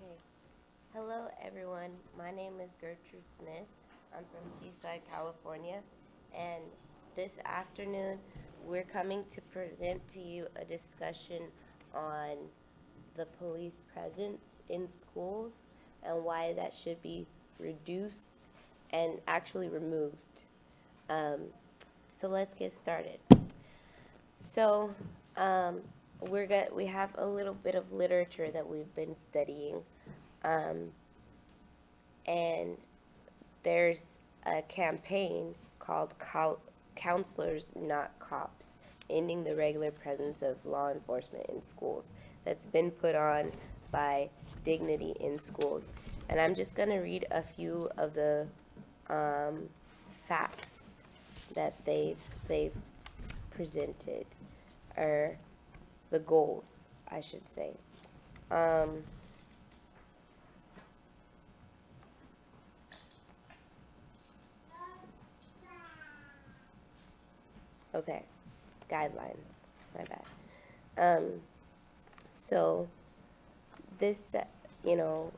Okay. Hello, everyone. My name is Gertrude Smith. I'm from Seaside, California. And this afternoon, we're coming to present to you a discussion on the police presence in schools and why that should be reduced and actually removed. Um, so let's get started. So, um, we have a little bit of literature that we've been studying. Um, and there's a campaign called Counselors Not Cops, ending the regular presence of law enforcement in schools, that's been put on by Dignity in Schools. And I'm just going to read a few of the facts that they've presented, or the goals, I should say. Um, okay, guidelines. My bad. Um, so this, you know,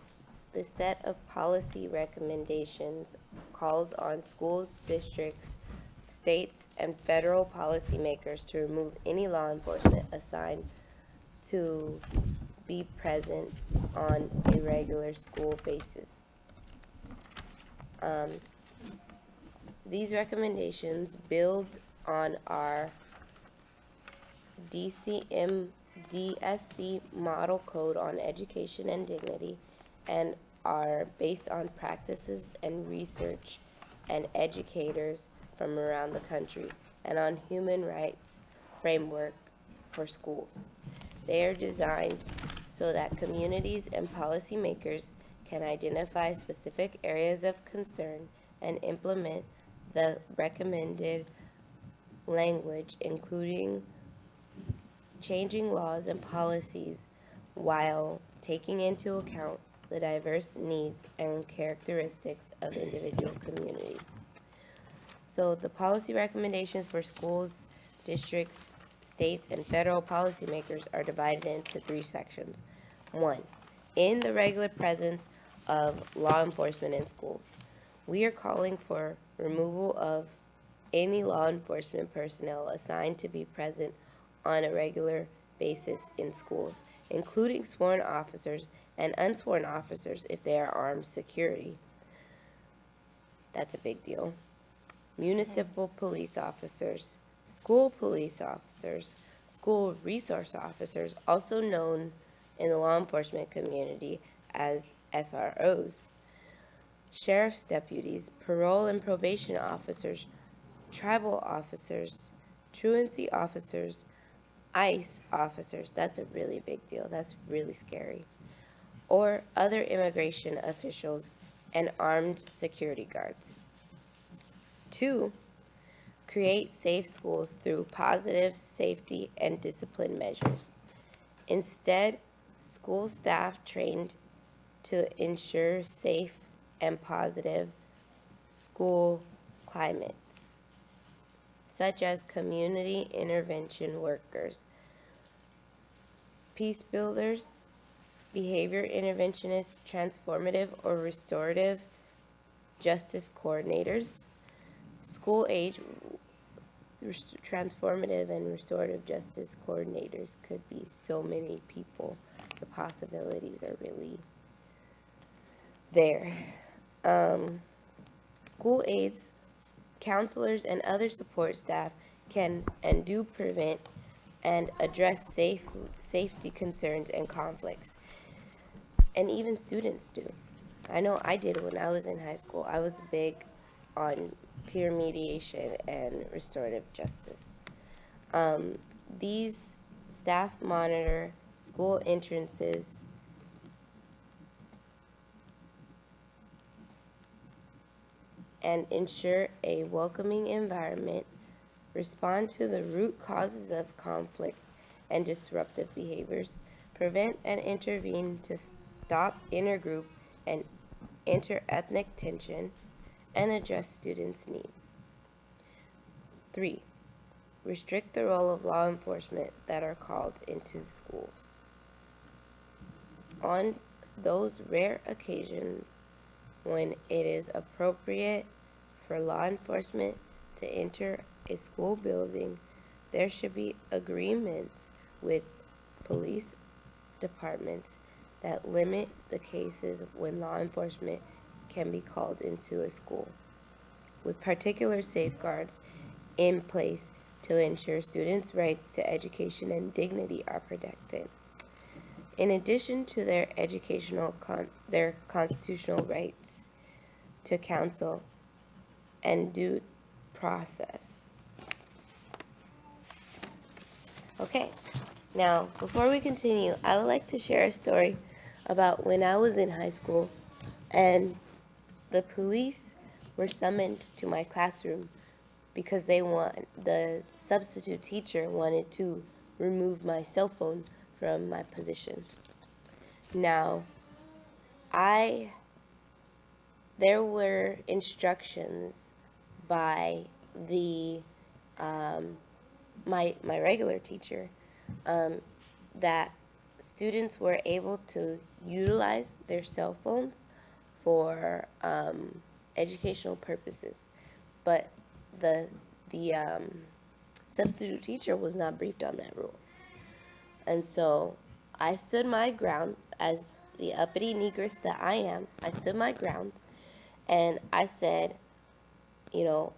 the set of policy recommendations calls on schools, districts, states, and federal policymakers to remove any law enforcement assigned to be present on a regular school basis. Um, these recommendations build on our DSC Model Code on Education and Dignity and are based on practices and research and educators from around the country and on human rights framework for schools. They are designed so that communities and policymakers can identify specific areas of concern and implement the recommended language, including changing laws and policies while taking into account the diverse needs and characteristics of individual communities. So the policy recommendations for schools, districts, states, and federal policymakers are divided into three sections. 1. In the regular presence of law enforcement in schools, we are calling for removal of any law enforcement personnel assigned to be present on a regular basis in schools, including sworn officers and unsworn officers if they are armed security. That's a big deal. Municipal police officers, school resource officers, also known in the law enforcement community as SROs, sheriff's deputies, parole and probation officers, tribal officers, truancy officers, ICE officers, that's a really big deal, that's really scary, or other immigration officials and armed security guards. 2. Create safe schools through positive safety and discipline measures. Instead, school staff trained to ensure safe and positive school climates, such as community intervention workers, peace builders, behavior interventionists, transformative or restorative justice coordinators, school age transformative and restorative justice coordinators could be so many people. The possibilities are really there. School aides, counselors, and other support staff can and do prevent and address safety concerns and conflicts. And even students do. I know I did when I was in high school. I was big on peer mediation and restorative justice. These staff monitor school entrances and ensure a welcoming environment, respond to the root causes of conflict and disruptive behaviors, prevent and intervene to stop intergroup and interethnic tension, and address students' needs. 3. Restrict the role of law enforcement that are called into schools. On those rare occasions when it is appropriate for law enforcement to enter a school building, there should be agreements with police departments that limit the cases when law enforcement can be called into a school, with particular safeguards in place to ensure students' rights to education and dignity are protected. In addition to their their constitutional rights to counsel and due process. Okay, now before we continue, I would like to share a story about when I was in high school and the police were summoned to my classroom because the substitute teacher wanted to remove my cell phone from my position. Now, there were instructions by the my regular teacher that students were able to utilize their cell phones for educational purposes, but the substitute teacher was not briefed on that rule. And so I stood my ground as the uppity negress that I am. I stood my ground and I said, you know,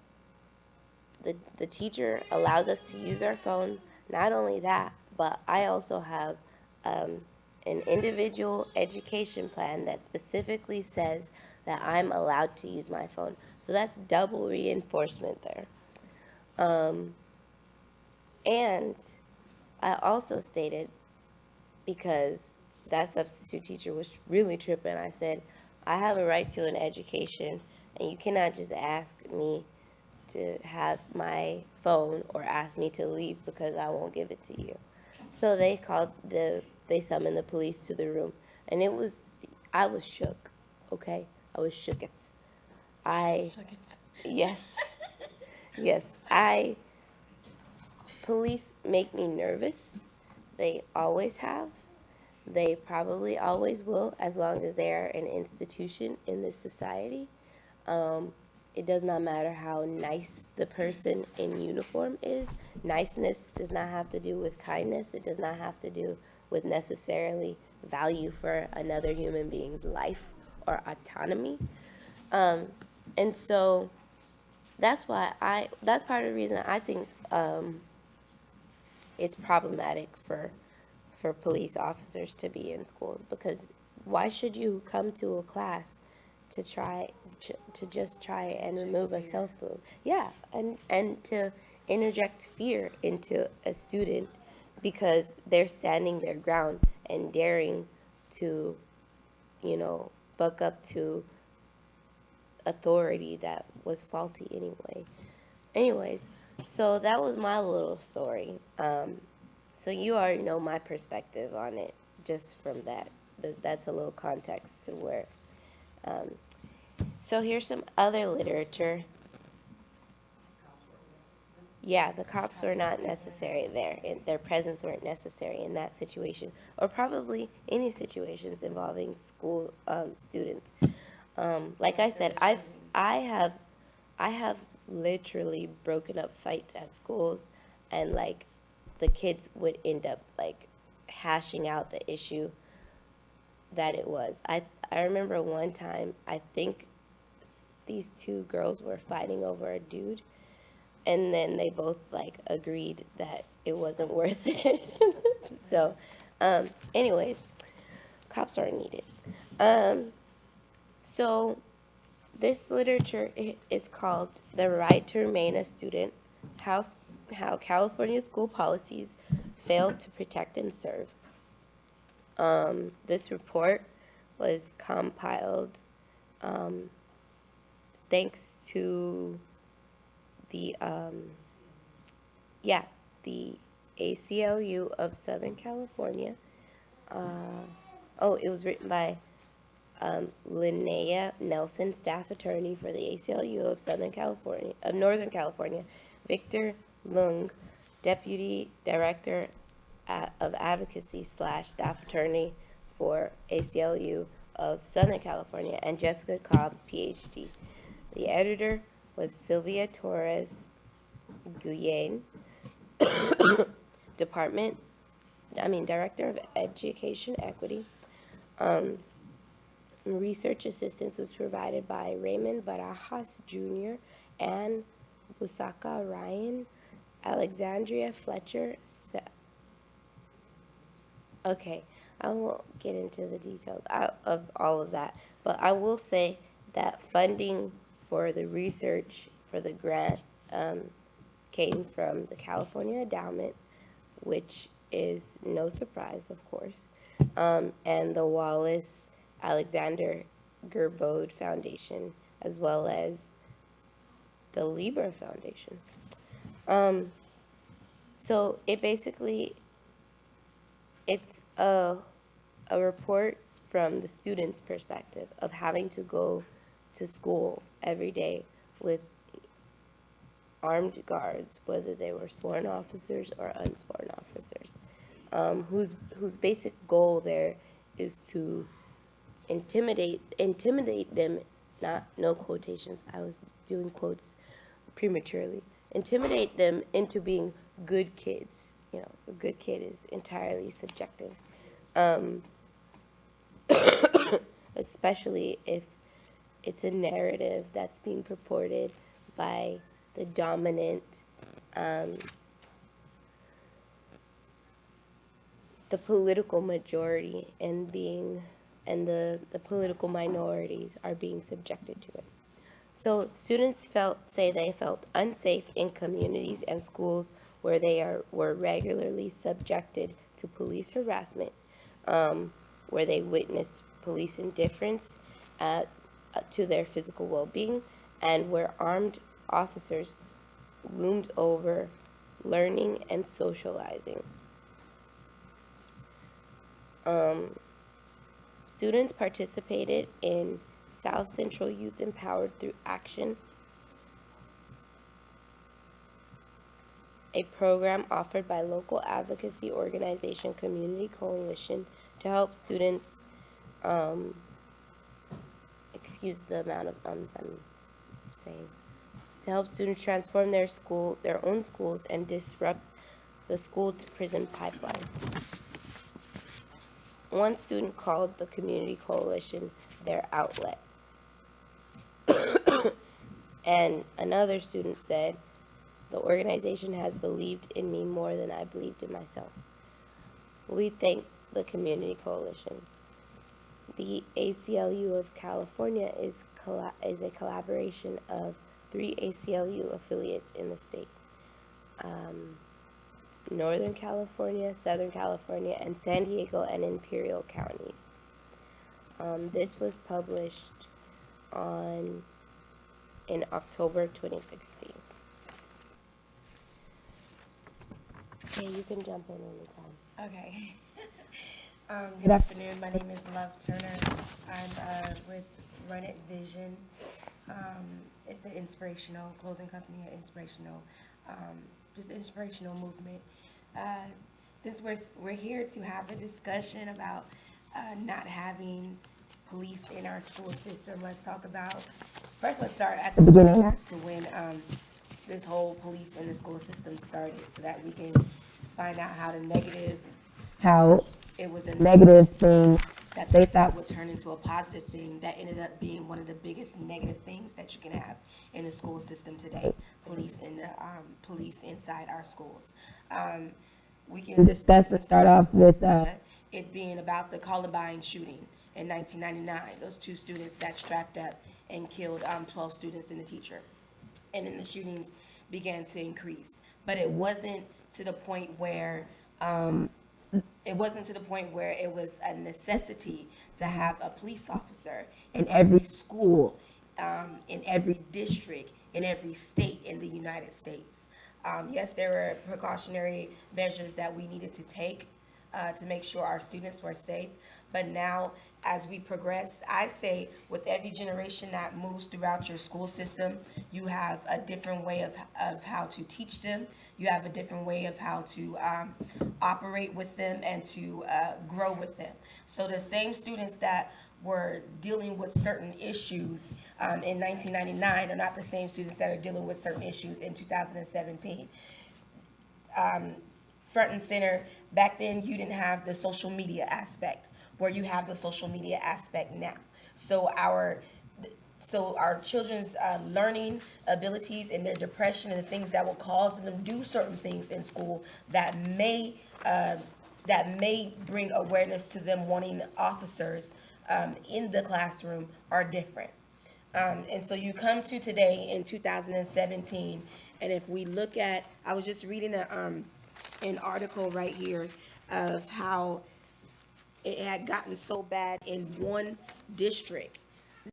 the teacher allows us to use our phone. Not only that, but I also have an individual education plan that specifically says that I'm allowed to use my phone. So that's double reinforcement there. And I also stated, because that substitute teacher was really tripping, I said, I have a right to an education, and you cannot just ask me to have my phone or ask me to leave because I won't give it to you. So they summoned the police to the room, and I was shook, okay? I was shooketh. Yes, yes, police make me nervous. They always have. They probably always will, as long as they are an institution in this society. It does not matter how nice the person in uniform is. Niceness does not have to do with kindness. It does not have to do with necessarily value for another human being's life or autonomy. And so that's part of the reason I think it's problematic for police officers to be in schools, because why should you come to a class to just try and remove a cell phone? Yeah, and to interject fear into a student because they're standing their ground and daring to, buck up to authority that was faulty anyway. Anyways, so that was my little story. So you already know my perspective on it just from that. That's a little context to where. So here's some other literature. Yeah, the cops were not necessary there. Their presence weren't necessary in that situation, or probably any situations involving school students. Like I said, I have literally broken up fights at schools, and like the kids would end up like hashing out the issue that it was. I remember one time, I think these two girls were fighting over a dude, and then they both like agreed that it wasn't worth it. So, anyways, cops are needed. So this literature is called The Right to Remain a Student, How California School Policies Failed to Protect and Serve. This report was compiled thanks to the ACLU of Southern California. It was written by Linnea Nelson, staff attorney for the ACLU of Northern California, Victor Lung, deputy director of advocacy / staff attorney for ACLU of Southern California, and Jessica Cobb, PhD. The editor was Sylvia Torres Guyen, Director of Education Equity. Research assistance was provided by Raymond Barajas Jr., Ann Busaka Ryan, Alexandria Fletcher. Okay, I won't get into the details of all of that, but I will say that funding for the research for the grant came from the California Endowment, which is no surprise, of course, and the Wallace Alexander Gerbaud Foundation, as well as the Libra Foundation. So it basically, it's a report from the student's perspective of having to go to school every day with armed guards, whether they were sworn officers or unsworn officers, whose basic goal there is to intimidate them, no quotations, I was doing quotes prematurely, intimidate them into being good kids. You know, a good kid is entirely subjective, especially if it's a narrative that's being purported by the dominant, the political majority, and the political minorities are being subjected to it. So students say they felt unsafe in communities and schools where they were regularly subjected to police harassment, where they witnessed police indifference to their physical well-being, and where armed officers loomed over learning and socializing. Students participated in South Central Youth Empowered Through Action, a program offered by local advocacy organization Community Coalition to help students, excuse the amount of ums I'm saying, to help students transform their own schools and disrupt the school-to-prison pipeline. One student called the Community Coalition their outlet. And another student said, the organization has believed in me more than I believed in myself. We thank the Community Coalition. The ACLU of California is a collaboration of 3 ACLU affiliates in the state. Northern California, Southern California, and San Diego and Imperial counties. This was published in October 2016. Okay, you can jump in anytime. Okay. Good afternoon. My name is Love Turner. I'm with Run It Vision. It's an inspirational clothing company, an inspirational, just inspirational movement. Since we're here to have a discussion about not having police in our school system, let's start at the beginning as to when this whole police in the school system started, so that we can find out how it was a negative thing that they thought would turn into a positive thing that ended up being one of the biggest negative things that you can have in the school system today, police inside our schools. We can discuss and start off with it being about the Columbine Shooting in 1999, those 2 students that strapped up and killed 12 students and a teacher. And then the shootings began to increase. But it wasn't to the point where it was a necessity to have a police officer in every school, in every district, in every state in the United States. Yes, there were precautionary measures that we needed to take to make sure our students were safe, but now as we progress. I say with every generation that moves throughout your school system, you have a different way of how to teach them. You have a different way of how to operate with them and to grow with them. So the same students that were dealing with certain issues in 1999 are not the same students that are dealing with certain issues in 2017. Front and center, back then you didn't have the social media aspect where you have the social media aspect now. So our children's learning abilities and their depression and the things that will cause them to do certain things in school that may bring awareness to them wanting officers in the classroom are different. And so you come to today in 2017, and if we look at, I was just reading an article right here of how it had gotten so bad in one district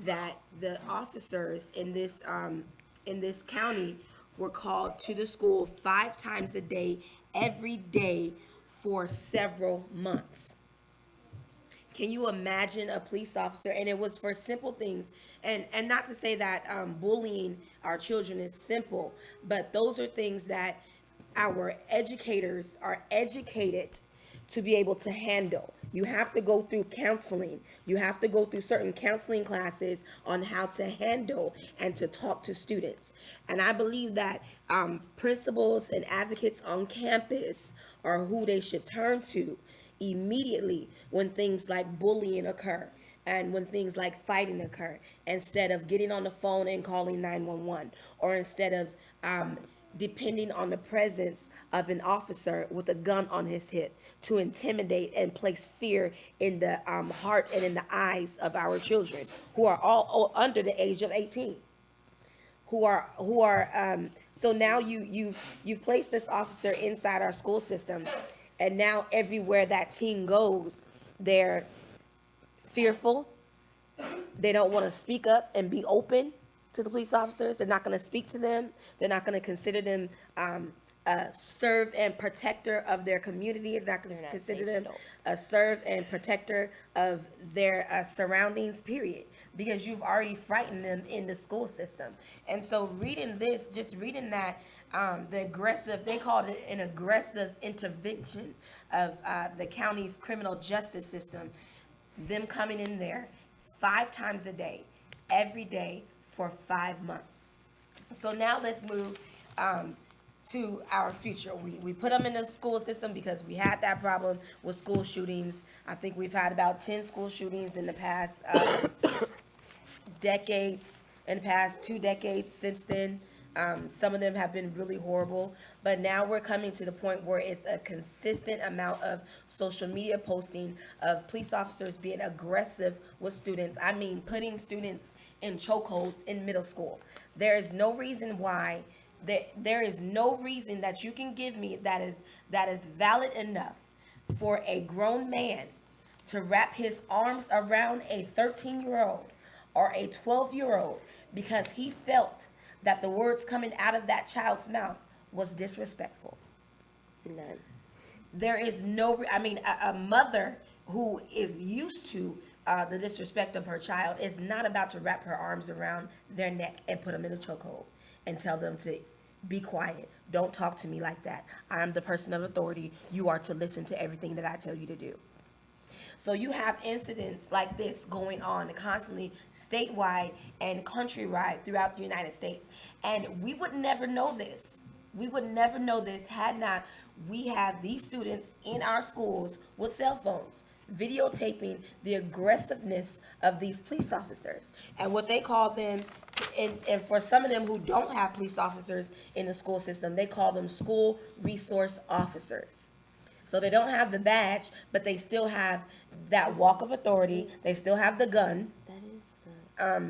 that the officers in this county were called to the school 5 times a day, every day for several months. Can you imagine a police officer? And it was for simple things. And not to say that bullying our children is simple, but those are things that our educators are educated to be able to handle. You have to go through counseling. You have to go through certain counseling classes on how to handle and to talk to students. And I believe that principals and advocates on campus are who they should turn to immediately when things like bullying occur and when things like fighting occur, instead of getting on the phone and calling 911, or instead of depending on the presence of an officer with a gun on his hip to intimidate and place fear in the heart and in the eyes of our children who are all under the age of 18. So now you've placed this officer inside our school system, and now everywhere that teen goes, they're fearful. They don't want to speak up and be open to the police officers. They're not going to speak to them. They're not going to consider them a serve and protector of their community. They're not going to consider them a serve and protector of their surroundings, period. Because you've already frightened them in the school system. And so reading this, just reading that, they called it an aggressive intervention of the county's criminal justice system, them coming in there 5 times a day, every day for 5 months. So now let's move to our future. We put them in the school system because we had that problem with school shootings. I think we've had about 10 school shootings in the past decades, in the past 2 decades since then. Some of them have been really horrible, but now we're coming to the point where it's a consistent amount of social media posting of police officers being aggressive with students. I mean, putting students in chokeholds in middle school. There is no reason why, there is no reason that you can give me that is valid enough for a grown man to wrap his arms around a 13-year-old or a 12-year-old because he felt that the words coming out of that child's mouth was disrespectful. None. There is no, a mother who is used to the disrespect of her child is not about to wrap her arms around their neck and put them in a chokehold and tell them to be quiet. Don't talk to me like that. I'm the person of authority. You are to listen to everything that I tell you to do. So you have incidents like this going on constantly statewide and countrywide throughout the United States. And we would never know this. We would never know this had not we have these students in our schools with cell phones videotaping the aggressiveness of these police officers and what they call them. And for some of them who don't have police officers in the school system, they call them school resource officers. So they don't have the badge, but they still have that walk of authority. They still have the gun. That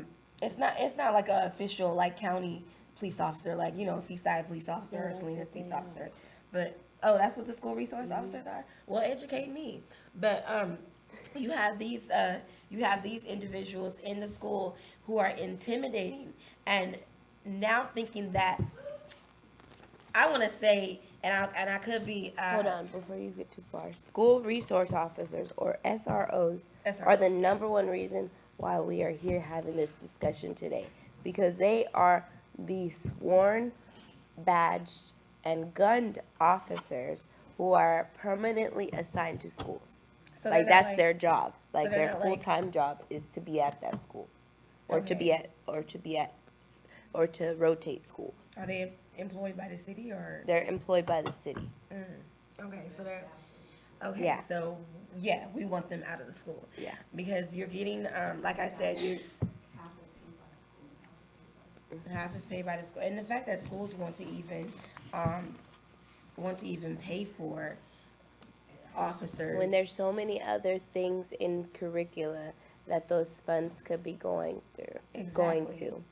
is It's not like an official like county police officer, like Seaside police officer or Salinas police officer. But that's what the school resource officers are. Well, educate me. But you have these individuals in the school who are intimidating and now thinking that, I want to say, and I could be, Hold on, before you get too far. School resource officers, or SROs, are the SROs, yeah. number one reason why we are here having this discussion today. Because they are the sworn, badged, and gunned officers who are permanently assigned to schools. So they're Like, not that's like- their job. Like, they're their not like- full-time job is to be at that school. Or to be Okay. at, or to rotate schools. Are they employed by the city or? They're employed by the city. Okay, so they're, okay, Yeah. so, yeah, we want them out of the school. Yeah. Because you're getting, like I said, half is paid by the school, and the fact that schools want to even pay for officers. When there's so many other things in curricula that those funds could be going Exactly. to.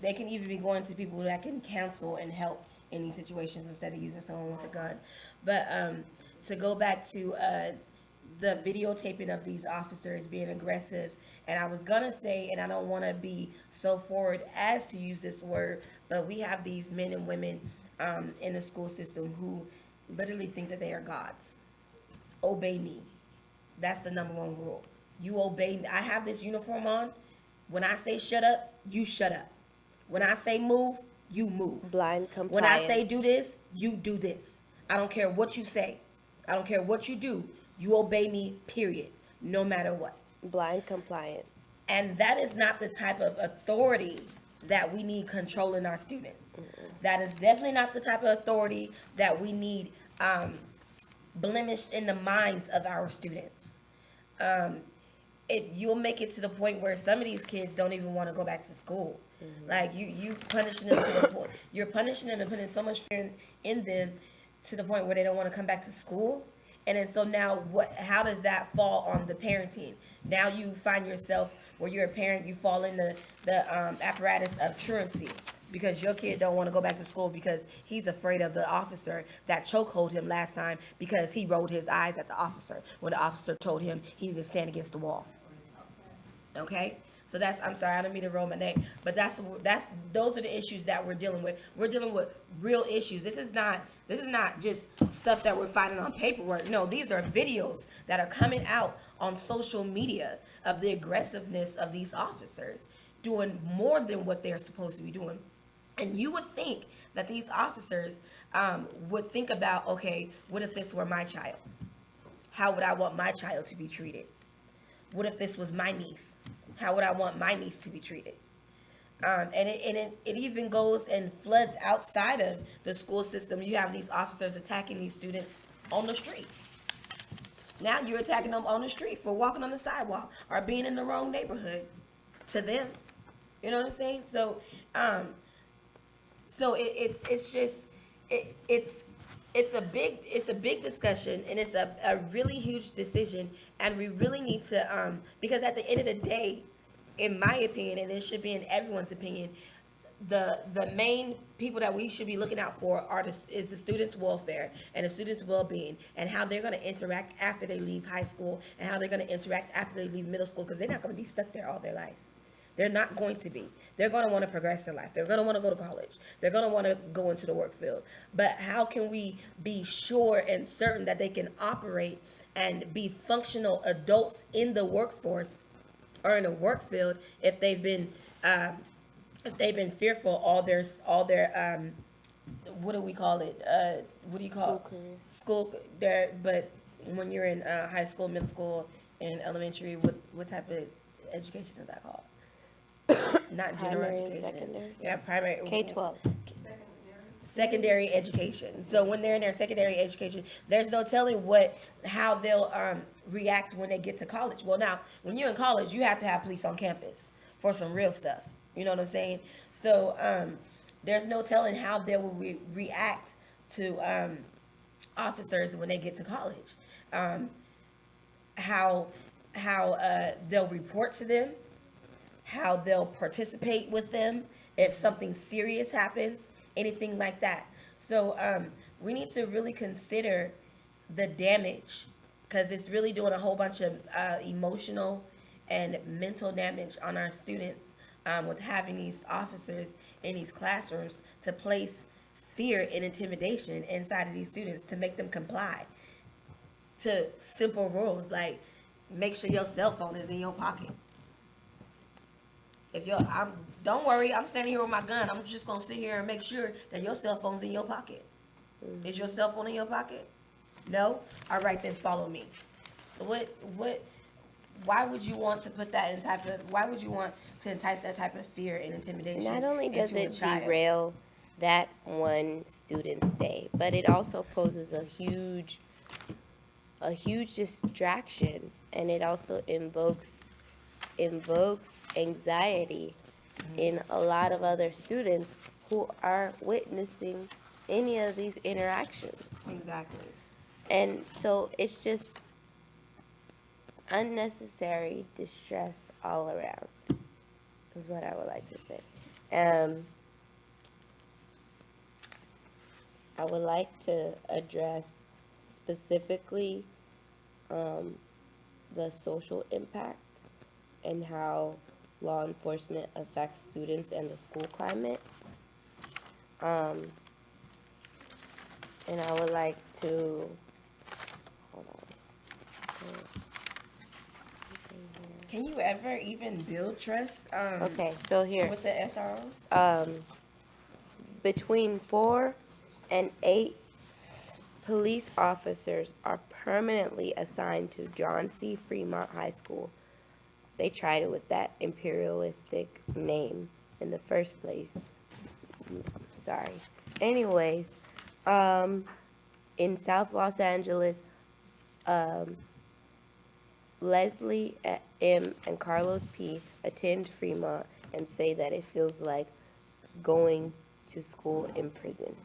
They can even be going to people that can counsel and help in these situations instead of using someone with a gun. But to go back to the videotaping of these officers being aggressive, and I was gonna say, and I don't want to be so forward as to use this word, but we have these men and women in the school system who literally think that they are gods. Obey me. That's the number one rule. You obey me. I have this uniform on. When I say shut up, you shut up. When I say move, you move. Blind compliance. When I say do this, you do this. I don't care what you say. I don't care what you do. You obey me, period. No matter what. Blind compliance. And that is not the type of authority that we need controlling our students. That is definitely not the type of authority that we need blemished in the minds of our students. You'll make it to the point where some of these kids don't even want to go back to school. Like you punishing them to the point, you're punishing them and putting so much fear in them to the point where they don't want to come back to school. And then so now how does that fall on the parenting? Now you find yourself where you're a parent, you fall in the apparatus of truancy because your kid don't want to go back to school because he's afraid of the officer that chokehold him last time because he rolled his eyes at the officer when the officer told him he needed to stand against the wall. Okay? So I'm sorry, I don't mean to roll my name, but those are the issues that we're dealing with. We're dealing with real issues. This is not just stuff that we're finding on paperwork. No, these are videos that are coming out on social media of the aggressiveness of these officers doing more than what they're supposed to be doing. And you would think that these officers would think about, okay, what if this were my child? How would I want my child to be treated? What if this was my niece? How would I want my niece to be treated? And it even goes and floods outside of the school system. You have these officers attacking these students on the street. Now you're attacking them on the street for walking on the sidewalk or being in the wrong neighborhood to them. You know what I'm saying? So it's a big discussion, and it's a really huge decision, and we really need to because at the end of the day, in my opinion, and it should be in everyone's opinion, the main people that we should be looking out for is the students' welfare and the students' well-being and how they're going to interact after they leave high school and how they're going to interact after they leave middle school, because they're not going to be stuck there all their life. They're not going to be. They're going to want to progress in life. They're going to want to go to college. They're going to want to go into the work field. But how can we be sure and certain that they can operate and be functional adults in the workforce or in the work field if they've been fearful all their what do we call it? What do you call school there? But when you're in high school, middle school, and elementary, what type of education is that called? Not general Primary and education. secondary. Yeah, primary. K-12. Secondary education. So when they're in their secondary education, there's no telling how they'll react when they get to college. Well, now when you're in college, you have to have police on campus for some real stuff. You know what I'm saying? So there's no telling how they will react to officers when they get to college. How they'll report to them, how they'll participate with them if something serious happens, anything like that. So we need to really consider the damage, because it's really doing a whole bunch of emotional and mental damage on our students with having these officers in these classrooms to place fear and intimidation inside of these students to make them comply to simple rules like make sure your cell phone is in your pocket. If you're, don't worry, I'm standing here with my gun. I'm just gonna sit here and make sure that your cell phone's in your pocket. Is your cell phone in your pocket? No? All right, then follow me. Why would you want to put that in why would you want to entice that type of fear and intimidation Not only does into a it child? derail that one student's day, but it also poses a huge distraction, and it also invokes anxiety in a lot of other students who are witnessing any of these interactions. Exactly. And so it's just unnecessary distress all around, is what I would like to say. I would like to address specifically the social impact and how law enforcement affects students and the school climate. And I would like to, hold on. Can you ever even build trust Okay, so here, with the SROs? between 4 and 8 police officers are permanently assigned to John C. Fremont High School. They tried it with that imperialistic name in the first place. Sorry. Anyways, in South Los Angeles, Leslie M. and Carlos P. attend Fremont and say that it feels like going to school in prison,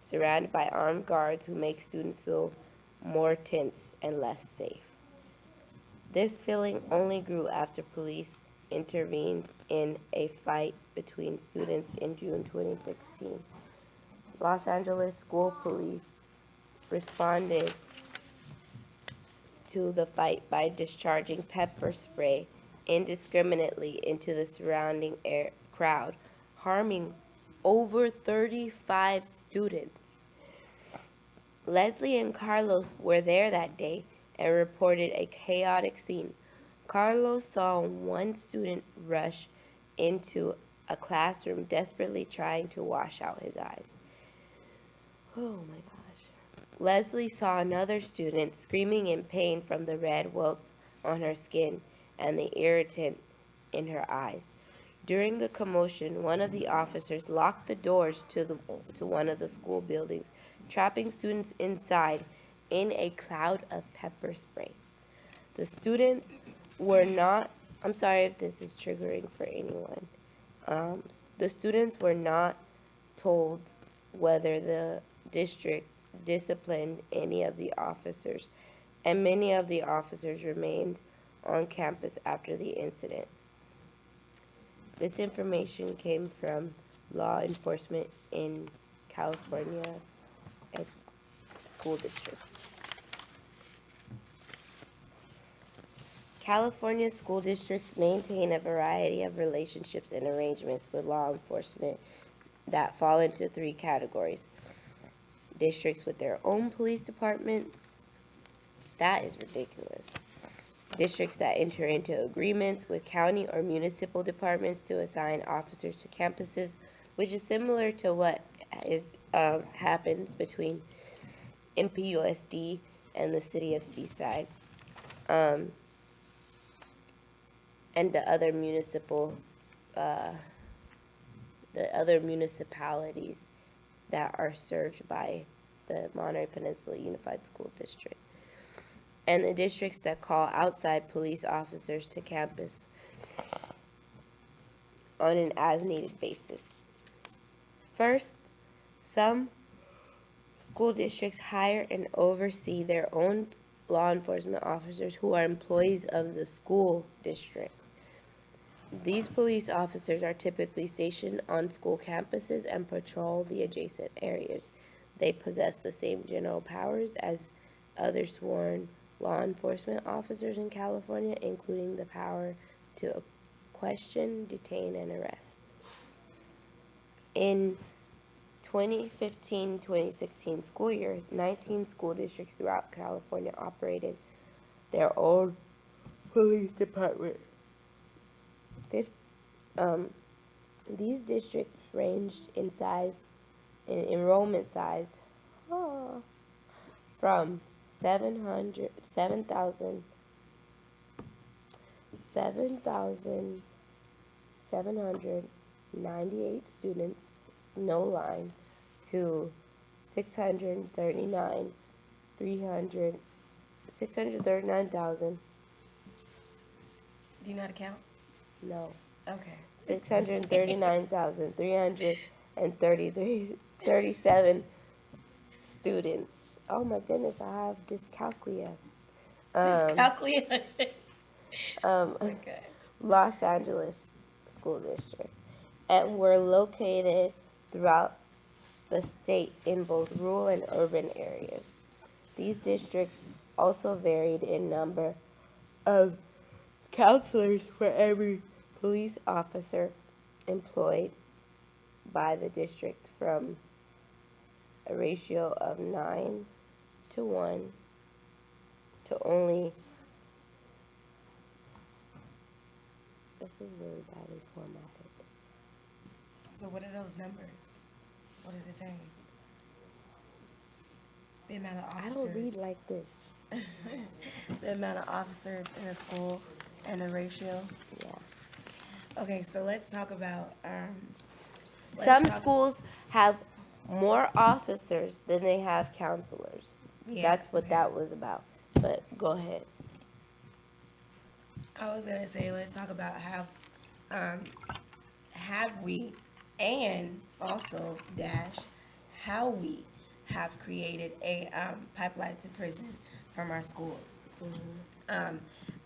surrounded by armed guards who make students feel more tense and less safe. This feeling only grew after police intervened in a fight between students in June 2016. Los Angeles school police responded to the fight by discharging pepper spray indiscriminately into the surrounding crowd, harming over 35 students. Leslie and Carlos were there that day and reported a chaotic scene. Carlos saw one student rush into a classroom desperately trying to wash out his eyes. Oh my gosh. Leslie saw another student screaming in pain from the red welts on her skin and the irritant in her eyes. During the commotion, one of the officers locked the doors to one of the school buildings, trapping students inside in a cloud of pepper spray. The students were not, I'm sorry if this is triggering for anyone. The students were not told whether the district disciplined any of the officers, and many of the officers remained on campus after the incident. This information came from law enforcement in California and school districts. California school districts maintain a variety of relationships and arrangements with law enforcement that fall into 3 categories. Districts with their own police departments. That is ridiculous. Districts that enter into agreements with county or municipal departments to assign officers to campuses, which is similar to what happens between MPUSD and the city of Seaside, and the other municipalities that are served by the Monterey Peninsula Unified School District, and the districts that call outside police officers to campus on an as-needed basis. First, some school districts hire and oversee their own law enforcement officers who are employees of the school district. These police officers are typically stationed on school campuses and patrol the adjacent areas. They possess the same general powers as other sworn law enforcement officers in California, including the power to question, detain, and arrest. In 2015-2016 school year, 19 school districts throughout California operated their own police department. These districts ranged in enrollment size, from 7,798 students, no line, to 639,000, Do you know how to count? no, Okay. 639,337 students. Oh my goodness, I have dyscalculia. Dyscalculia. Okay. Los Angeles School District, and were located throughout the state in both rural and urban areas. These districts also varied in number of counselors for every police officer employed by the district, from a ratio of 9-1 to only, this is really badly formatted. So what are those numbers? What is it saying? The amount of officers. I don't read like this. The amount of officers in a school and a ratio. Yeah. Okay, so let's talk about Some schools have more officers than they have counselors. Yeah, That's what okay. that was about. But go ahead. I was gonna say, let's talk about have we, and also how we have created a pipeline to prison from our schools.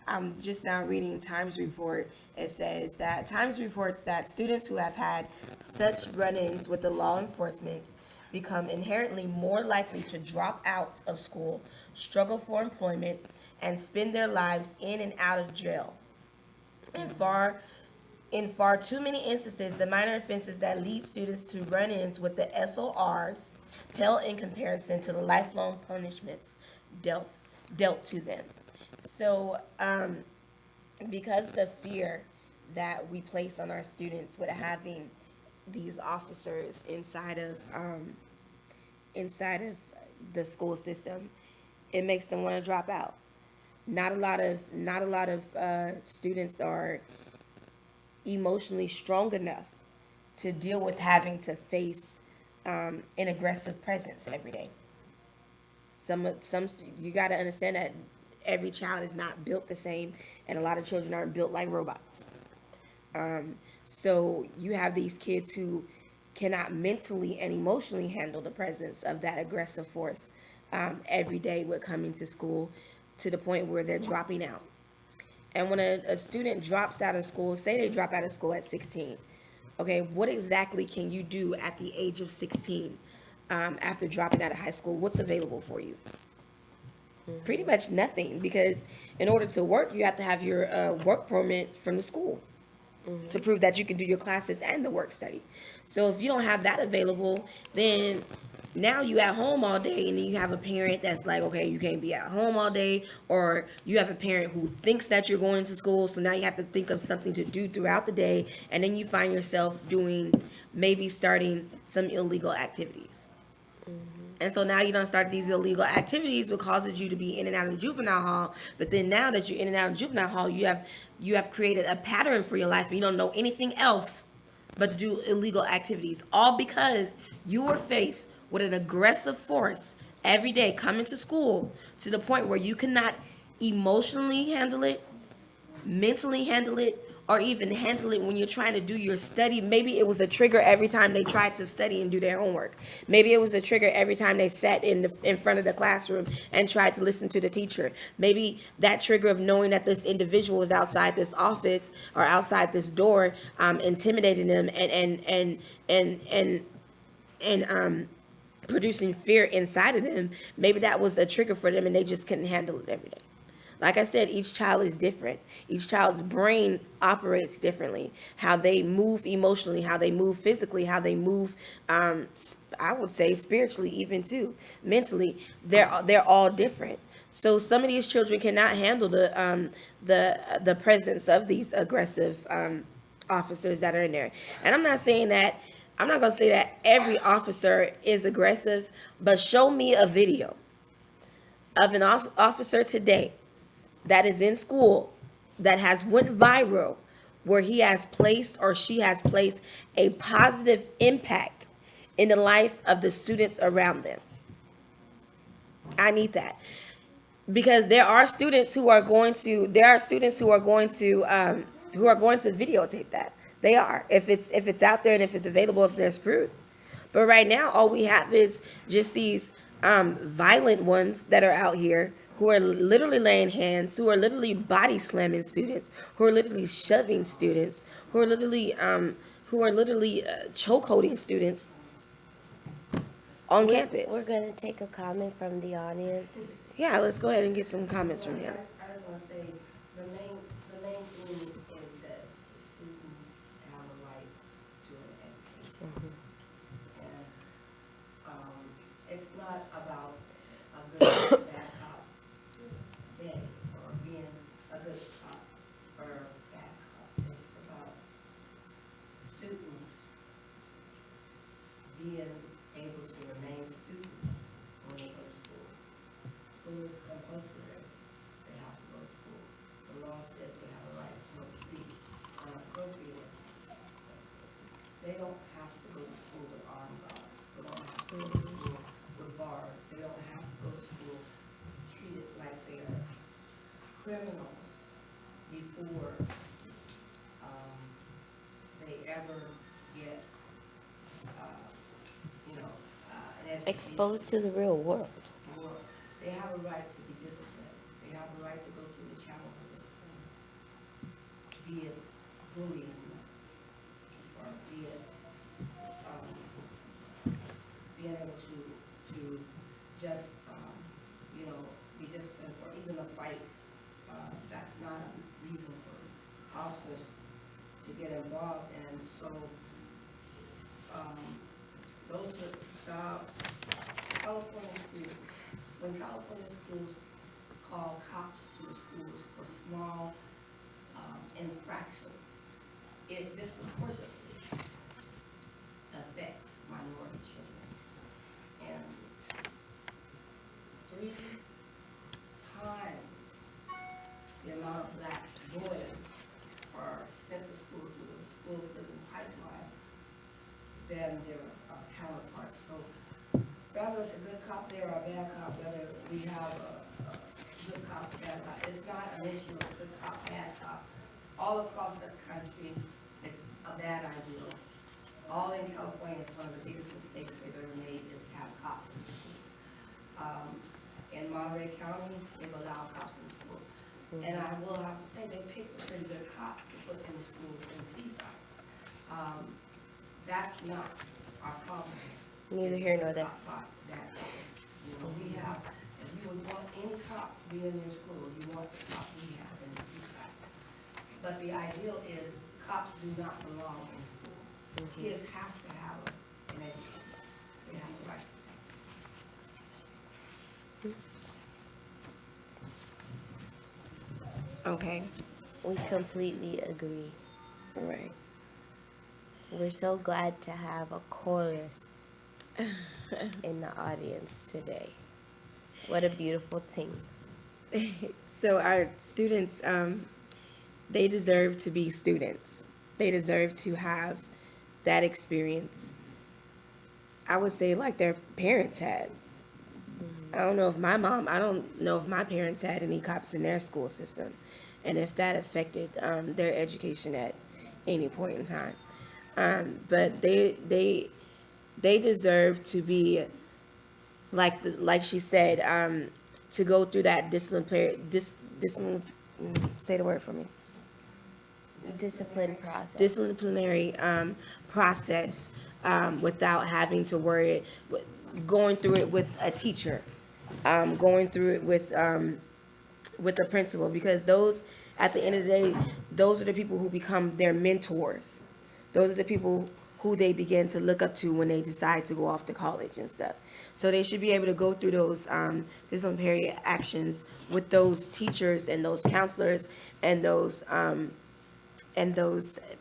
I'm just now reading Times report. It says that Times reports that students who have had such run-ins with the law enforcement become inherently more likely to drop out of school, struggle for employment, and spend their lives in and out of jail. In far too many instances, the minor offenses that lead students to run-ins with the SORs pale in comparison to the lifelong punishments dealt to them. So, because the fear that we place on our students with having these officers inside of the school system, it makes them want to drop out. Not a lot of students are emotionally strong enough to deal with having to face an aggressive presence every day. Some you got to understand that every child is not built the same, and a lot of children aren't built like robots. So you have these kids who cannot mentally and emotionally handle the presence of that aggressive force every day with coming to school, to the point where they're dropping out. And when a student drops out of school, say they drop out of school at 16, okay, what exactly can you do at the age of 16 after dropping out of high school? What's available for you? Pretty much nothing, because in order to work, you have to have your work permit from the school to prove that you can do your classes and the work study. So if you don't have that available, then now you at home all day, and then you have a parent that's like, okay, you can't be at home all day, or you have a parent who thinks that you're going to school, so now you have to think of something to do throughout the day, and then you find yourself maybe starting some illegal activities. And so now you don't start these illegal activities, what causes you to be in and out of the juvenile hall. But then now that you're in and out of juvenile hall, you have created a pattern for your life, and you don't know anything else but to do illegal activities, all because you were faced with an aggressive force every day coming to school, to the point where you cannot emotionally handle it, mentally handle it, or even handle it when you're trying to do your study. Maybe it was a trigger every time they tried to study and do their homework. Maybe it was a trigger every time they sat in front of the classroom and tried to listen to the teacher. Maybe that trigger of knowing that this individual was outside this office or outside this door, intimidating them and producing fear inside of them. Maybe that was a trigger for them, and they just couldn't handle it every day. Like I said, each child is different. Each child's brain operates differently. How they move emotionally, how they move physically, how they move, I would say spiritually, even too, mentally. They're all different. So some of these children cannot handle the presence of these aggressive officers that are in there. And I'm not gonna say that every officer is aggressive, but show me a video of an officer today that is in school that has went viral where he has placed or she has placed a positive impact in the life of the students around them. I need that because there are students who are going to videotape that. They are, if it's out there and if it's available, if there's proof. But right now, all we have is just these violent ones that are out here who are literally laying hands, who are literally body slamming students, who are literally shoving students, who are literally chokeholding students on campus. We're going to take a comment from the audience. Yeah, let's go ahead and get some comments from him. I just want to say, the main thing is that students have a right to an education. And, it's not about a good or bad cop day, or being a good cop or bad cop. It's about students being able to remain students when they go to school. School is compulsory. They have to go to school. The law says they have a right to a free and appropriate education. They don't have to go to school with armed guards. They don't have to go to school with bars. They don't have to go to school treated like they are criminals before they ever get, an education. Exposed to the real world. Or they have a right to be disciplined. They have a right to go through the channel of discipline. Be it bullying, or be it being able to just, be disciplined, or even a fight. That's not a reason for officers to get involved. And so, those are jobs. California schools, when California schools call cops to the schools for small infractions, it disproportionately affects minority children. And 3 times the amount of black boys are sent to school through the school prison pipeline than their counterparts. So whether it's a good cop there or a bad cop, whether we have a good cop or bad cop, it's not an issue of good cop, bad cop. All across the country, it's a bad idea. All in California, it's one of the biggest mistakes they've ever made is to have cops in the schools. In Monterey County, they've allowed cops in the school. And I will have to say, they picked a pretty good cop to put in the schools in Seaside. That's not our problem. Neither here nor there. We have, if you would want any cop to be in your school, you want the cop we have in the Seaside. But the ideal is cops do not belong in school. Kids have to have an education. They have the right to. Okay. We completely agree. Right. We're so glad to have a chorus in the audience today. What a beautiful team. So our students, they deserve to be students. They deserve to have that experience. I would say like their parents had. I don't know if my parents had any cops in their school system, and if that affected their education at any point in time. But they deserve to be like she said, to go through that say the word for me. Disciplinary process without having to worry, going through it with a teacher, going through it with with the principal, because those, at the end of the day, those are the people who become their mentors. Those are the people who they begin to look up to when they decide to go off to college and stuff. So they should be able to go through those disciplinary actions with those teachers and those counselors and those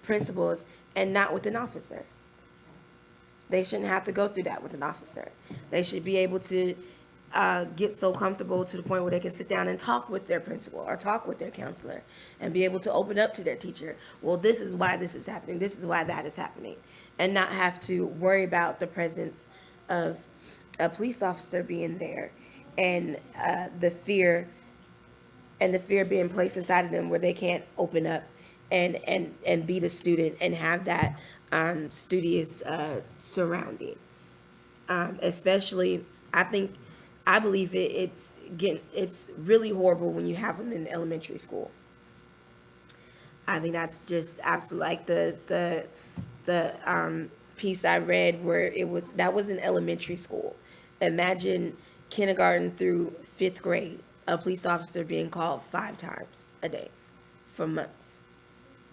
principals, and not with an officer. They shouldn't have to go through that with an officer. They should be able to get so comfortable to the point where they can sit down and talk with their principal or talk with their counselor and be able to open up to their teacher. Well, this is why this is happening. This is why that is happening. And not have to worry about the presence of a police officer being there and the fear being placed inside of them where they can't open up and be the student and have that studious surrounding. Especially, I believe it's really horrible when you have them in elementary school. I think that's just absolute, like the piece I read where that was in elementary school. Imagine kindergarten through 5th grade, a police officer being called 5 times a day for months.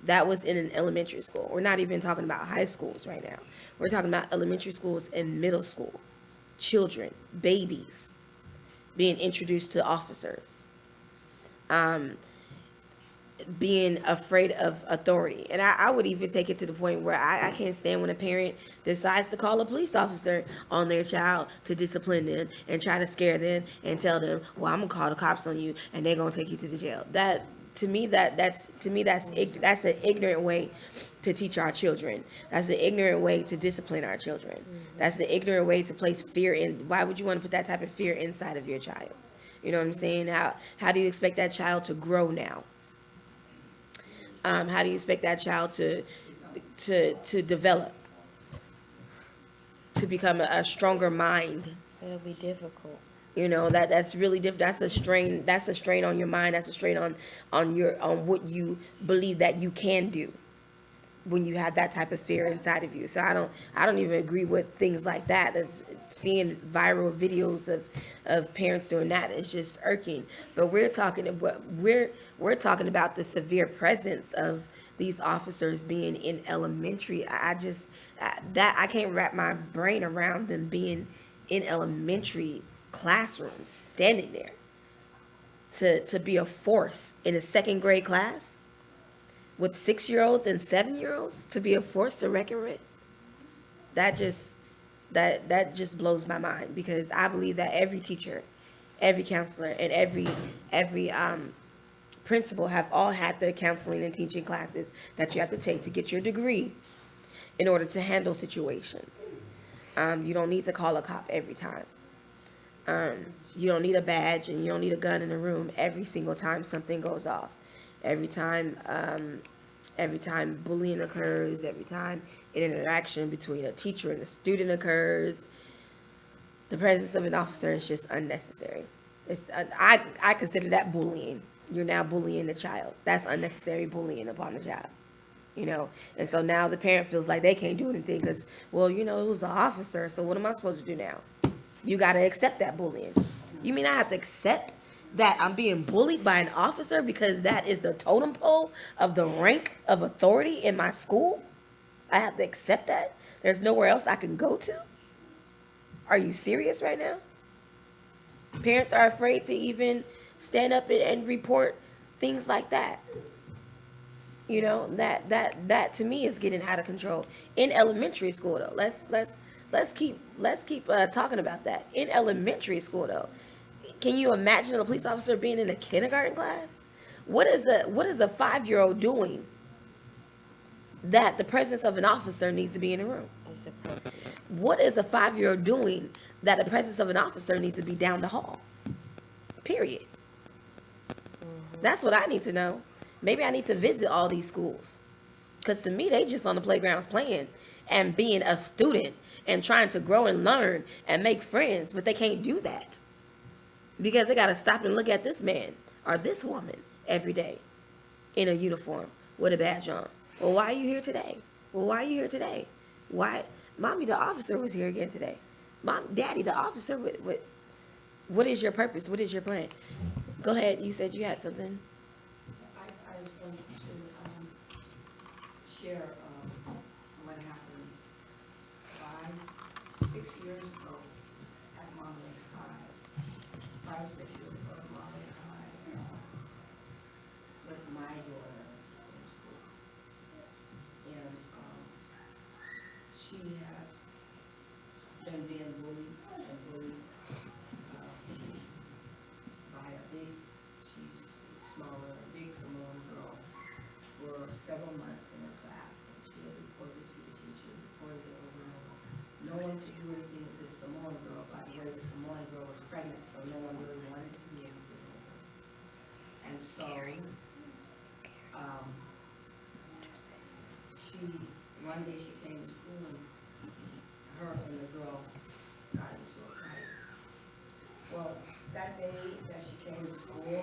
That was in an elementary school. We're not even talking about high schools right now. We're talking about elementary schools and middle schools. Children, babies, being introduced to officers. Being afraid of authority. And I would even take it to the point where I can't stand when a parent decides to call a police officer on their child to discipline them and try to scare them and tell them, well, I'm going to call the cops on you and they're going to take you to the jail. To me, that's an ignorant way to teach our children. That's an ignorant way to discipline our children. That's an ignorant way to place fear in. Why would you want to put that type of fear inside of your child? You know what I'm saying? How do you expect that child to grow now? How do you expect that child to develop, to become a stronger mind? It'll be difficult. You know, that's really different. That's a strain on your mind. That's a strain on what you believe that you can do when you have that type of fear inside of you. So I don't even agree with things like that. That's seeing viral videos of parents doing that. It's just irking. But we're talking about the severe presence of these officers being in elementary. I can't wrap my brain around them being in elementary classrooms, standing there to be a force in a 2nd grade class with 6-year-olds and 7-year-olds, to be a force to reckon with. That just blows my mind, because I believe that every teacher, every counselor, and every principal have all had the counseling and teaching classes that you have to take to get your degree in order to handle situations. You don't need to call a cop every time. You don't need a badge and you don't need a gun in the room every single time something goes off. Every time bullying occurs, every time an interaction between a teacher and a student occurs, the presence of an officer is just unnecessary. I consider that bullying. You're now bullying the child. That's unnecessary bullying upon the child. You know, and so now the parent feels like they can't do anything because, well, you know, it was an officer, so what am I supposed to do now? You got to accept that bullying. You mean I have to accept that I'm being bullied by an officer because that is the totem pole of the rank of authority in my school? I have to accept that? There's nowhere else I can go to? Are you serious right now? Parents are afraid to even stand up and report things like that. You know, that to me is getting out of control. In elementary school though, let's keep talking about that. In elementary school though, can you imagine a police officer being in a kindergarten class? What is a 5-year-old doing that the presence of an officer needs to be in the room? What is a 5-year-old doing that the presence of an officer needs to be down the hall? Period. That's what I need to know. Maybe I need to visit all these schools. Because to me, they just on the playgrounds playing and being a student and trying to grow and learn and make friends. But they can't do that. Because they got to stop and look at this man or this woman every day in a uniform with a badge on. Well, why are you here today? Well, why are you here today? Why? Mommy, the officer was here again today. Mom, Daddy, the officer, what is your purpose? What is your plan? Go ahead. You said you had something. I just wanted to share what happened 5, 6 years ago at Monterey High. 5, 6 years ago at Monterey High with my daughter in school. And she had been being bullied by a big, she's smaller, a big Samoan girl for several months in her class, and she had reported to the teacher, reported it over and over. No one could do anything with this Samoan girl. By the way, the Samoan girl was pregnant, so no one really wanted to do anything with her. And so, one day she came to school and her and the girl got into a fight. Well, that day that she came to school,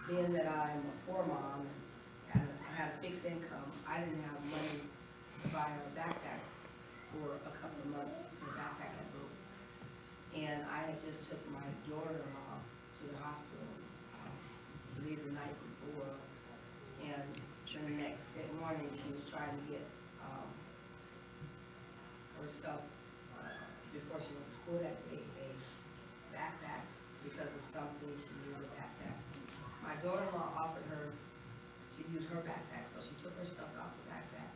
being that I'm a poor mom and I had a fixed income, I didn't have money to buy her a backpack for a couple of months. Her backpack had broke. And I had just took my daughter-in-law to the hospital, late the night before, and the next morning she was trying to get herself, before she went to school that day, a backpack because of something she needed a backpack. My daughter-in-law offered her to use her backpack, so she took her stuff off the backpack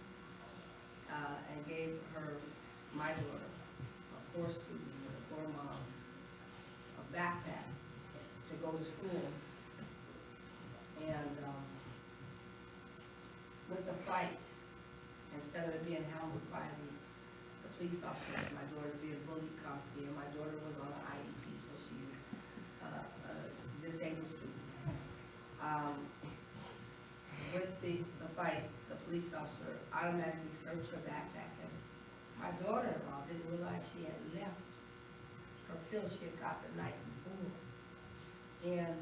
and gave her, my daughter, a poor student, a poor mom, a backpack to go to school. And with the fight, instead of it being handled by the police officers, my daughter being bullied constantly, and my daughter was on an IEP, so she was a disabled student. With the fight, the police officer automatically searched her backpack, and my daughter-in-law didn't realize she had left her pills she had got the night before. And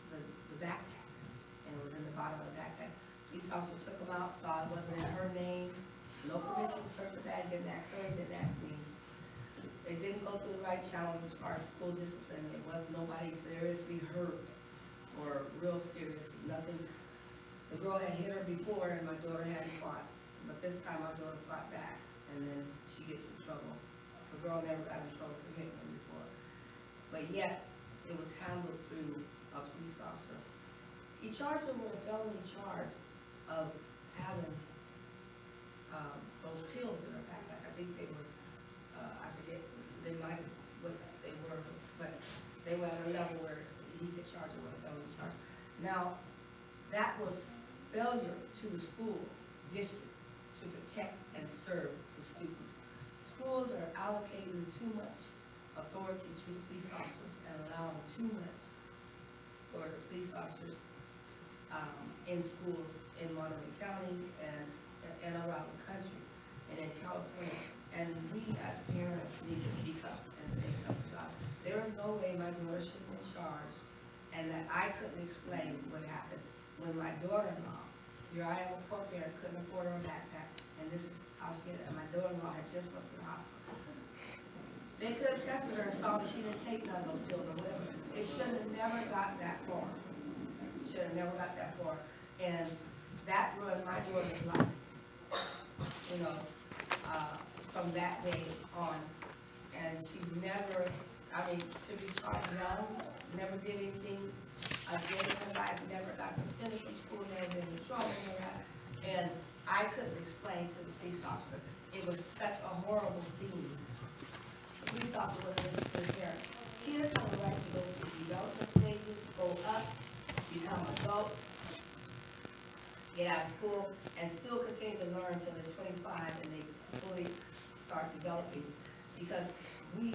the backpack, and it was in the bottom of the backpack. Police officer took them out, saw it wasn't in her name, no permission to search the bag, didn't ask her, didn't ask me. They didn't go through the right channels as far as school discipline. There was nobody seriously hurt or real serious, nothing. The girl had hit her before and my daughter hadn't fought, but this time my daughter fought back, and then she gets in trouble. The girl never got in trouble for hitting her before, but yet it was handled through a police officer. He charged her with a felony charge of having those pills in her backpack. I think they were, I forget, they might, what they were, but they were at a level where he could charge her with a felony charge. Now, that was failure to the school district to protect and serve the students. Schools are allocating too much authority to the police officers and allowing too much for the police officers in schools in Monterey County and around the country and in California. And we as parents need to speak up and say something about it. There is no way my daughter should have been charged and that I couldn't explain what happened when my daughter-in-law, here I am a poor parent, couldn't afford her a backpack, and this is how she did it, and my daughter-in-law had just went to the hospital. They could have tested her and saw that she didn't take none of those pills or whatever. It should have never got that far. Should have never got that far. And that ruined my daughter's life, you know, from that day on. And she's never, I mean, to be charged young, never did anything again in her life, never got suspended from school, never been in trouble, and I couldn't explain to the police officer. It was such a horrible thing. The police officer wasn't listening to his parents. Kids have the right to go through development stages, grow up, become adults, get out of school, and still continue to learn until they're 25 and they fully start developing. Because we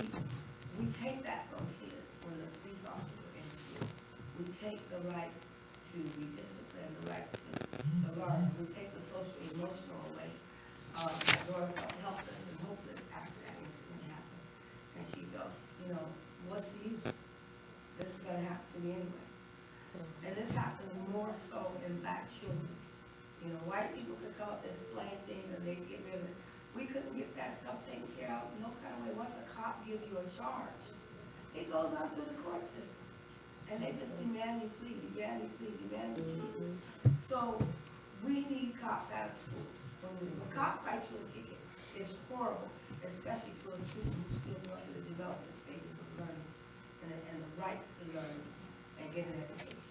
take that from kids when the police officers are in school. We take the right to be disciplined, the right to learn. We take the social emotional away. My daughter felt helpless and hopeless after that incident happened. And she felt, you know, what's the use? This is gonna happen to me anyway. And this happens more so in black children. You know, white people could come up and explain things and they get rid of it. we couldn't get that stuff taken care of, no kind of way. Once a cop gives you a charge, it goes out through the court system. And they just demand you plead, demand you plead, demand you plead. So we need cops out of schools. When a cop writes you a ticket, it's horrible, especially to a student who's still going through the development stages of learning and the right to learn and get an education.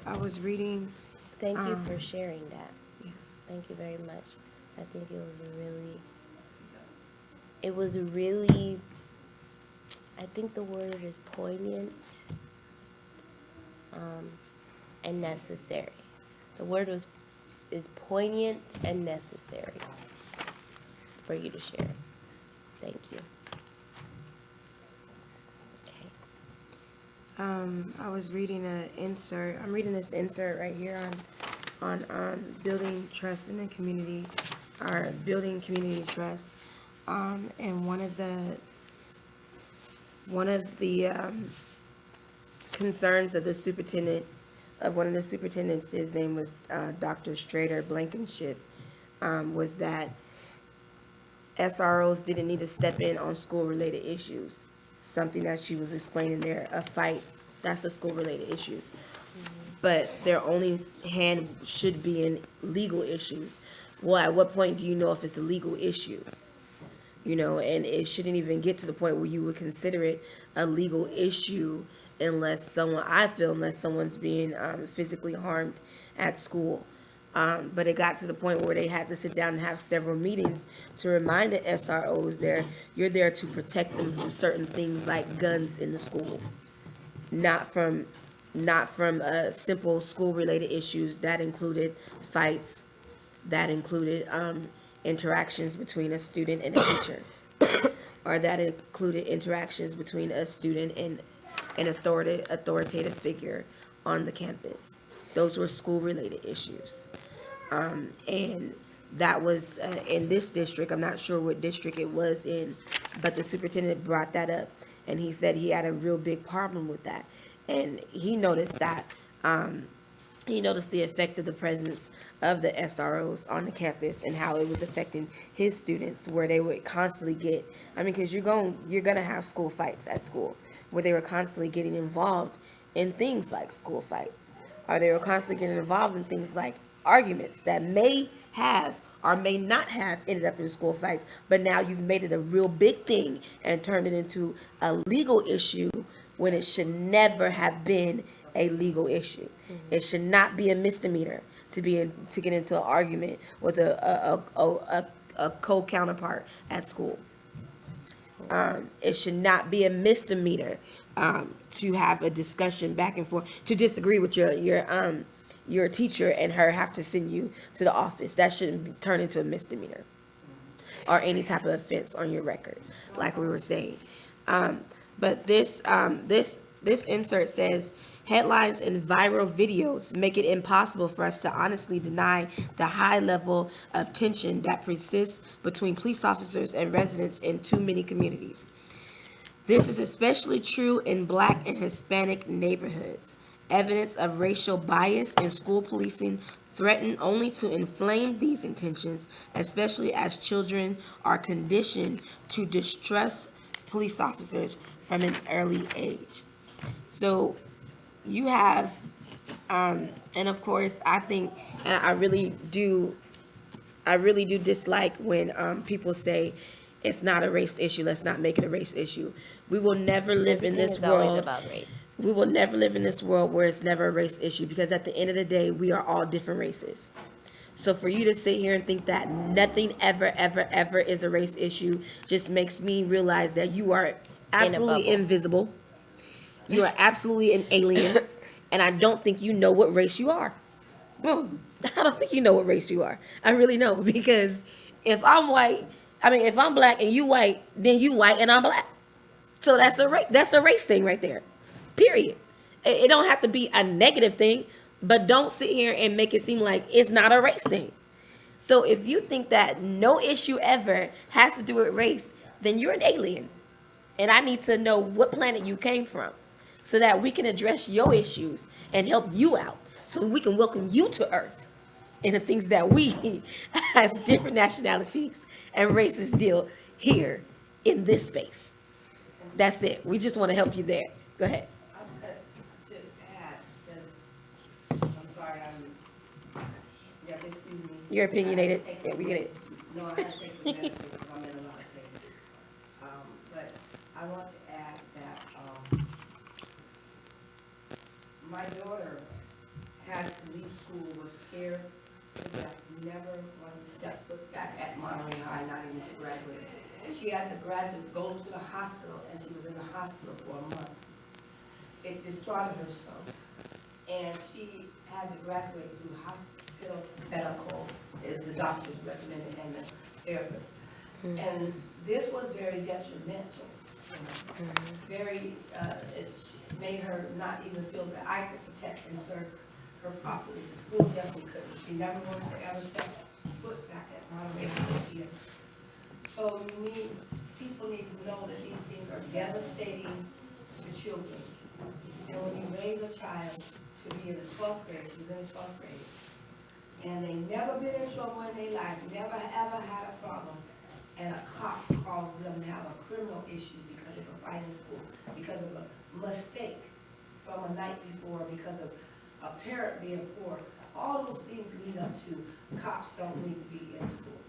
I was reading. Thank you for sharing that. Thank you very much. I think it was really, I think the word is poignant, and necessary. The word is poignant and necessary for you to share. Thank you. I was reading an insert. I'm reading this insert right here on building trust in the community, or building community trust. And one of the concerns of the superintendent, of one of the superintendents, his name was Dr. Strader Blankenship, was that SROs didn't need to step in on school-related issues. Something that she was explaining there, a fight, that's a school-related issues. But their only hand should be in legal issues. Well, at what point do you know if it's a legal issue? You know, and it shouldn't even get to the point where you would consider it a legal issue unless someone's being physically harmed at school. But it got to the point where they had to sit down and have several meetings to remind the SROs you're there to protect them from certain things like guns in the school, not from simple school-related issues that included fights, that included interactions between a student and a teacher, or that included interactions between a student and an authoritative figure on the campus. Those were school-related issues. And that was in this district. I'm not sure what district it was in, but the superintendent brought that up, and he said he had a real big problem with that. And he noticed that, he noticed the effect of the presence of the SROs on the campus and how it was affecting his students, where they would constantly get, because you're going to have school fights at school, where they were constantly getting involved in things like school fights, or they were constantly getting involved in things like arguments that may have or may not have ended up in school fights, but now you've made it a real big thing and turned it into a legal issue when it should never have been a legal issue. Mm-hmm. It should not be a misdemeanor to get into an argument with a co-counterpart at school. It should not be a misdemeanor to have a discussion back and forth, to disagree with your teacher and her have to send you to the office. That shouldn't turn into a misdemeanor or any type of offense on your record, like we were saying. But this insert says, headlines and viral videos make it impossible for us to honestly deny the high level of tension that persists between police officers and residents in too many communities. This is especially true in Black and Hispanic neighborhoods. Evidence of racial bias in school policing threaten only to inflame these tensions, especially as children are conditioned to distrust police officers from an early age. So you have, and of course, I think, and I really do dislike when people say it's not a race issue, let's not make it a race issue. We will never live in this world. It's always about race. We will never live in this world where it's never a race issue, because at the end of the day, we are all different races. So for you to sit here and think that nothing ever is a race issue just makes me realize that you are absolutely invisible. You are absolutely an alien, and I don't think you know what race you are. Boom. I don't think you know what race you are. I really don't, because if I'm Black and you white, then you white and I'm Black. So that's a race thing right there. Period. It don't have to be a negative thing, but don't sit here and make it seem like it's not a race thing. So if you think that no issue ever has to do with race, then you're an alien. And I need to know what planet you came from. so that we can address your issues and help you out, so we can welcome you to Earth and the things that we, as different nationalities and races, deal here in this space. That's it. We just want to help you there. Go ahead. To add, because, I'm sorry, yeah, excuse me. You're opinionated. I had to take Yeah, some we get it. No, I had to take some medicine because I'm in a lot of pain. But I want to add that, my daughter had to leave school, was scared to death, never wanted to step foot back at Monterey High, not even to graduate. She had to go to the hospital, and she was in the hospital for a month. It destroyed her so. And she had to graduate through hospital medical, is the doctor's recommended, and the therapist. And this was very detrimental. Very, it made her not even feel that I could protect and serve her properly. The school definitely couldn't. She never wanted to ever step foot back at Monterey High again. So people need to know that these things are devastating to children. And when you raise a child to be in the 12th grade, she was in the 12th grade, and they never been in trouble in their life, never ever had a problem, and a cop calls them to have a criminal issue because of a fight in school, because of a mistake from a night before, because of a parent being poor. All those things lead up to cops don't need to be in school.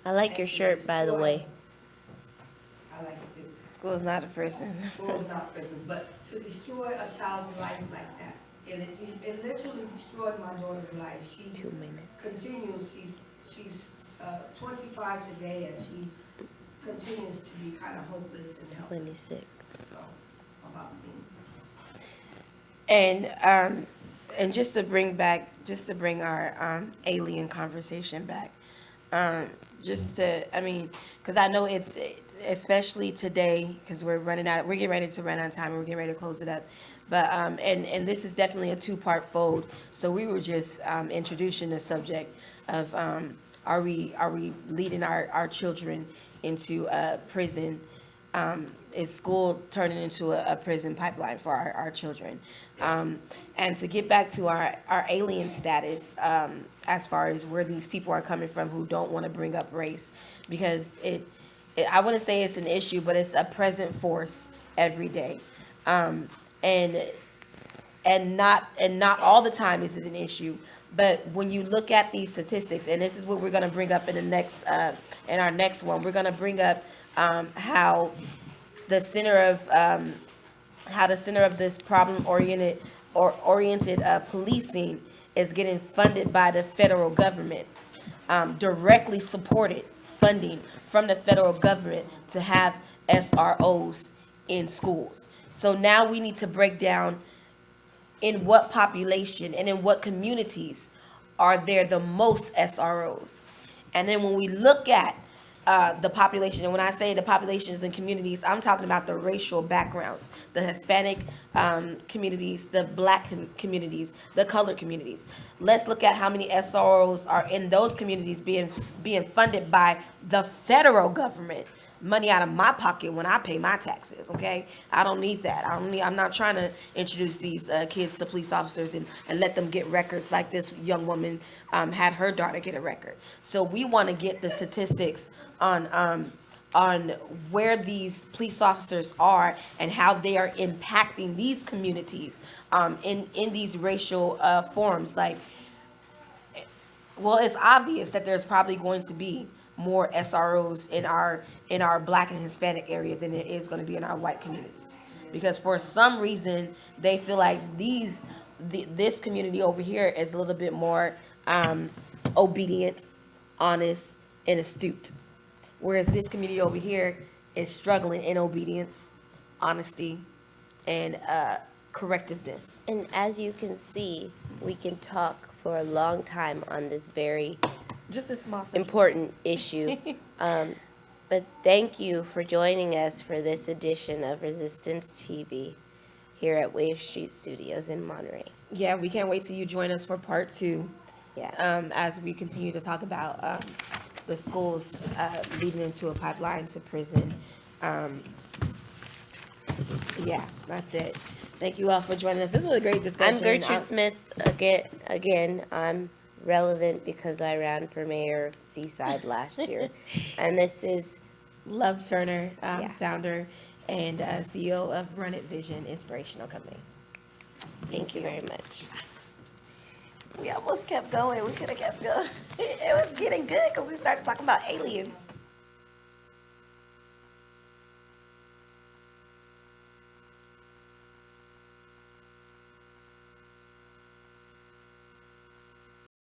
I like your shirt, by the way. I like it too. School's not a prison. School is not prison, but to destroy a child's life like that, it literally destroyed my daughter's life. She 2 minutes. continues, she's 25 today, and she continues to be kind of hopeless and helpless. 26. So, about things. And just to bring our alien conversation back, because I know it's, especially today, because we're getting ready to run out of time, and we're getting ready to close it up. But, and this is definitely a two-part fold. So we were just introducing the subject of, are we leading our children into prison? Is school turning into a prison pipeline for our children? And to get back to our alien status, as far as where these people are coming from who don't want to bring up race, because I wouldn't say it's an issue, but it's a present force every day. And not all the time is it an issue, but when you look at these statistics, and this is what we're going to bring up in our next one, we're going to bring up how the center of this problem-oriented policing is getting funded by the federal government, directly supported funding from the federal government to have SROs in schools. So now we need to break down in what population and in what communities are there the most SROs. And then when we look at the population, and when I say the populations and communities, I'm talking about the racial backgrounds, the Hispanic communities, the Black communities, the colored communities. Let's look at how many SROs are in those communities being funded by the federal government. Money out of my pocket when I pay my taxes, okay? I don't need that. I'm not trying to introduce these kids to police officers and let them get records like this young woman had her daughter get a record. So we want to get the statistics on where these police officers are and how they are impacting these communities in these racial forms. Like, well, it's obvious that there's probably going to be more SROs in our Black and Hispanic area than it is going to be in our white communities, because for some reason they feel like this community over here is a little bit more obedient, honest, and astute, whereas this community over here is struggling in obedience, honesty, and correctiveness. And as you can see, we can talk for a long time on this very Just a small subject. important issue. But thank you for joining us for this edition of Resistance TV here at Wave Street Studios in Monterey. Yeah, we can't wait till you join us for part 2. Yeah. As we continue to talk about the schools leading into a pipeline to prison. Yeah, that's it. Thank you all for joining us. This was a great discussion. I'm Gertrude Smith. Again, I'm relevant because I ran for mayor of Seaside last year. And this is, Love Turner, Yeah. founder and CEO of Run It Vision Inspirational Company. thank you very much. We almost kept going. We could have kept going. It was getting good because we started talking about aliens.